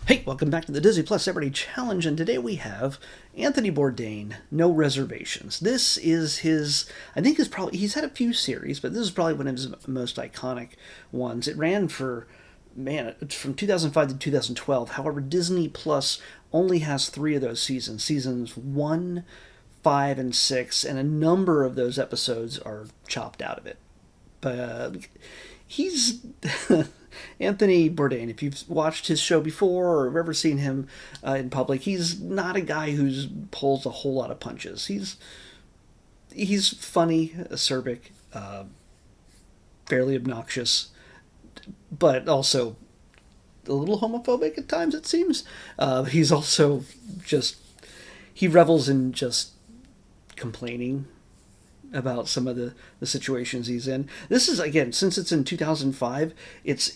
Hey, welcome back to the Disney Plus Celebrity Challenge, and today we have Anthony Bourdain, No Reservations. This is his, I think is probably, he's had a few series, but this is probably one of his most iconic ones. It ran for, man, from 2005 to 2012. However, Disney Plus only has three of those seasons, seasons 1, 5, and 6, and a number of those episodes are chopped out of it. But he's Anthony Bourdain. If you've watched his show before or ever seen him in public, he's not a guy who pulls a whole lot of punches. He's funny, acerbic, fairly obnoxious, but also a little homophobic at times. It seems he's also just he revels in just complaining about some of the situations he's in. This is again, since it's in 2005, it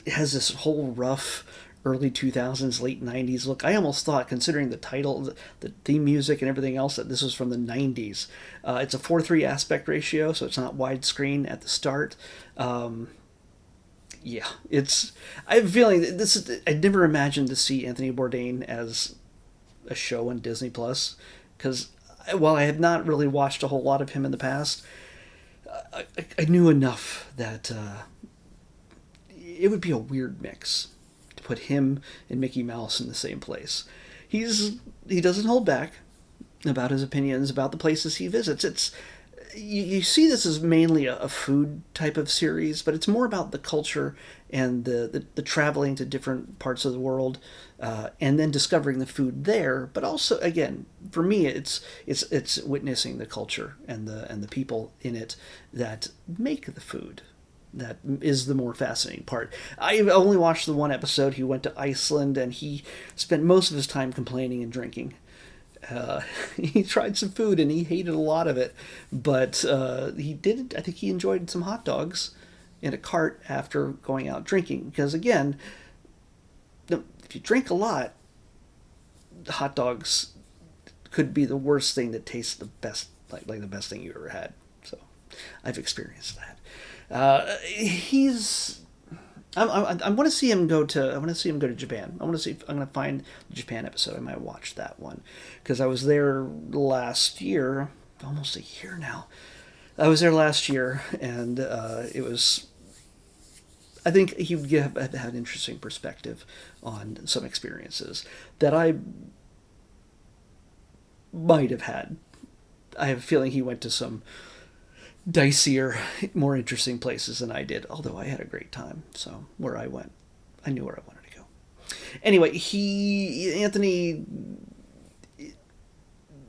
has this whole rough early 2000s, late 90s look. I almost thought, considering the title, the theme music, and everything else, that this was from the 90s. It's a 4:3 aspect ratio, so it's not widescreen at the start. Yeah, it's. I have a feeling that this is. I'd never imagined to see Anthony Bourdain as a show on Disney Plus, because while I had not really watched a whole lot of him in the past, I knew enough that it would be a weird mix to put him and Mickey Mouse in the same place. He doesn't hold back about his opinions about the places he visits. You see this as mainly a food type of series, but it's more about the culture and the traveling to different parts of the world, and then discovering the food there. But also, again, for me, it's witnessing the culture and the people in it that make the food. That is the more fascinating part. I only watched the one episode. He went to Iceland and he spent most of his time complaining and drinking. He tried some food and he hated a lot of it, but he did. I think he enjoyed some hot dogs in a cart after going out drinking. Because again, if you drink a lot, hot dogs could be the worst thing that tastes the best, like the best thing you ever had. So, I've experienced that. He's I want to see him go to. I want to see him go to Japan. I want to see if I'm going to find the Japan episode. I might watch that one because I was there last year, almost a year now. I was there last year, and it was. I think he would have an interesting perspective on some experiences that I might have had. I have a feeling he went to some dicier, more interesting places than I did, although I had a great time. So where I went, I knew where I wanted to go. Anyway, Anthony,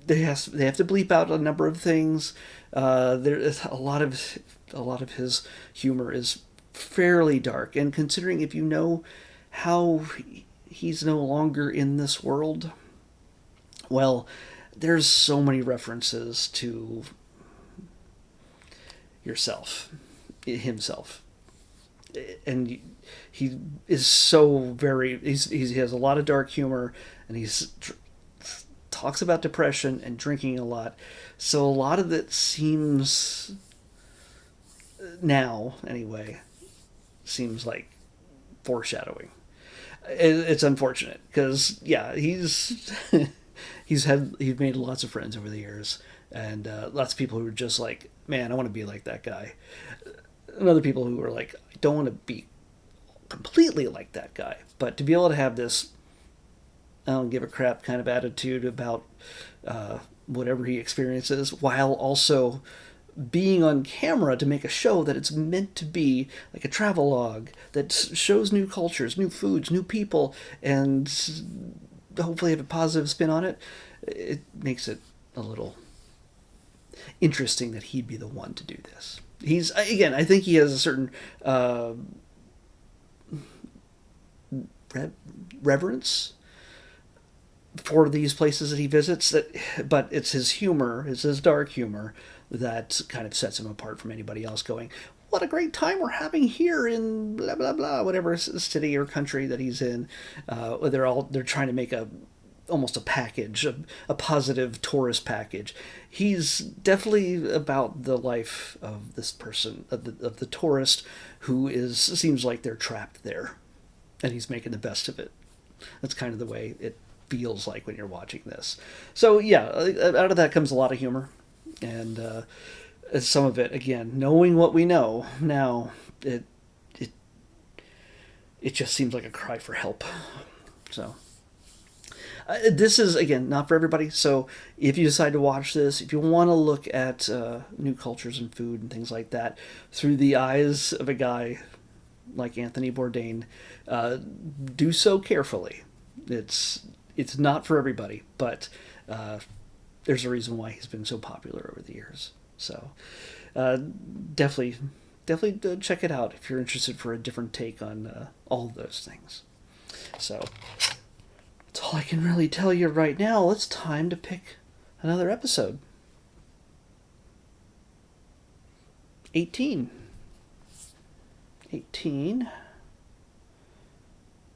they have to bleep out a number of things. There is a lot of his humor is fairly dark, and considering if you know how he's no longer in this world, well, there's so many references to himself, and he is so very. He has a lot of dark humor, and talks about depression and drinking a lot. So a lot of it seems now, anyway, seems like foreshadowing. It's unfortunate because yeah, he's made lots of friends over the years, and lots of people who are just like, man, I want to be like that guy. And other people who are like, I don't want to be completely like that guy, but to be able to have this I don't give a crap kind of attitude about whatever he experiences, while also being on camera to make a show that it's meant to be like a travelogue that shows new cultures, new foods, new people, and hopefully have a positive spin on it. It makes it a little interesting that he'd be the one to do this. I think he has a certain reverence for these places that he visits, but it's his humor, it's his dark humor that kind of sets him apart from anybody else going, what a great time we're having here in blah blah blah, whatever city or country that he's in. They're trying to make almost a package, a positive tourist package. He's definitely about the life of this person, of the tourist who seems like they're trapped there. and he's making the best of it. That's kind of the way it feels like when you're watching this. So yeah, out of that comes a lot of humor, and some of it, again, knowing what we know now, it it just seems like a cry for help. So this is, again, not for everybody. So if you decide to watch this, if you want to look at new cultures and food and things like that through the eyes of a guy like Anthony Bourdain, do so carefully. It's not for everybody, but there's a reason why he's been so popular over the years. So definitely check it out if you're interested for a different take on all of those things. So that's all I can really tell you right now. It's time to pick another episode. 18.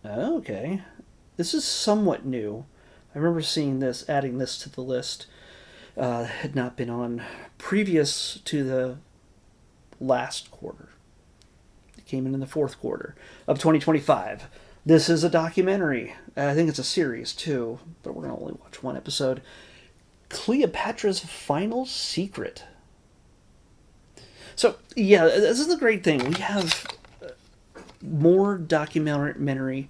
Okay. This is somewhat new. I remember seeing this, adding this to the list. Had not been on previous to the last quarter. It came in the fourth quarter of 2025. This is a documentary. I think it's a series too, but we're going to only watch one episode. Cleopatra's Final Secret. So, yeah, this is the great thing. We have more documentary.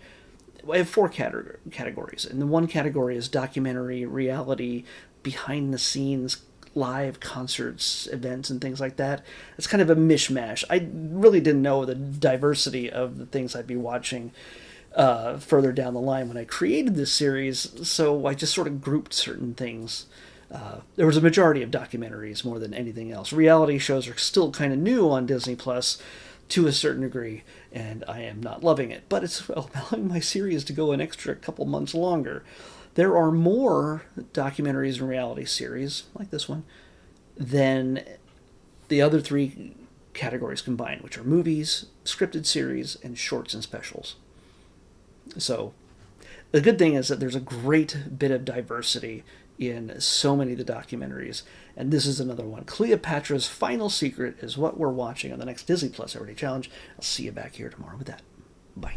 I have four categories, and the one category is documentary, reality, behind the scenes, live concerts, events, and things like that. It's kind of a mishmash. I really didn't know the diversity of the things I'd be watching further down the line when I created this series, so I just sort of grouped certain things. There was a majority of documentaries more than anything else. Reality shows are still kind of new on Disney Plus to a certain degree, and I am not loving it, but it's allowing my series to go an extra couple months longer. There are more documentaries and reality series, like this one, than the other three categories combined, which are movies, scripted series, and shorts and specials. So the good thing is that there's a great bit of diversity in so many of the documentaries, and this is another one. Cleopatra's Final Secret is what we're watching on the next Disney Plus Everyday Challenge. I'll see you back here tomorrow with that. Bye.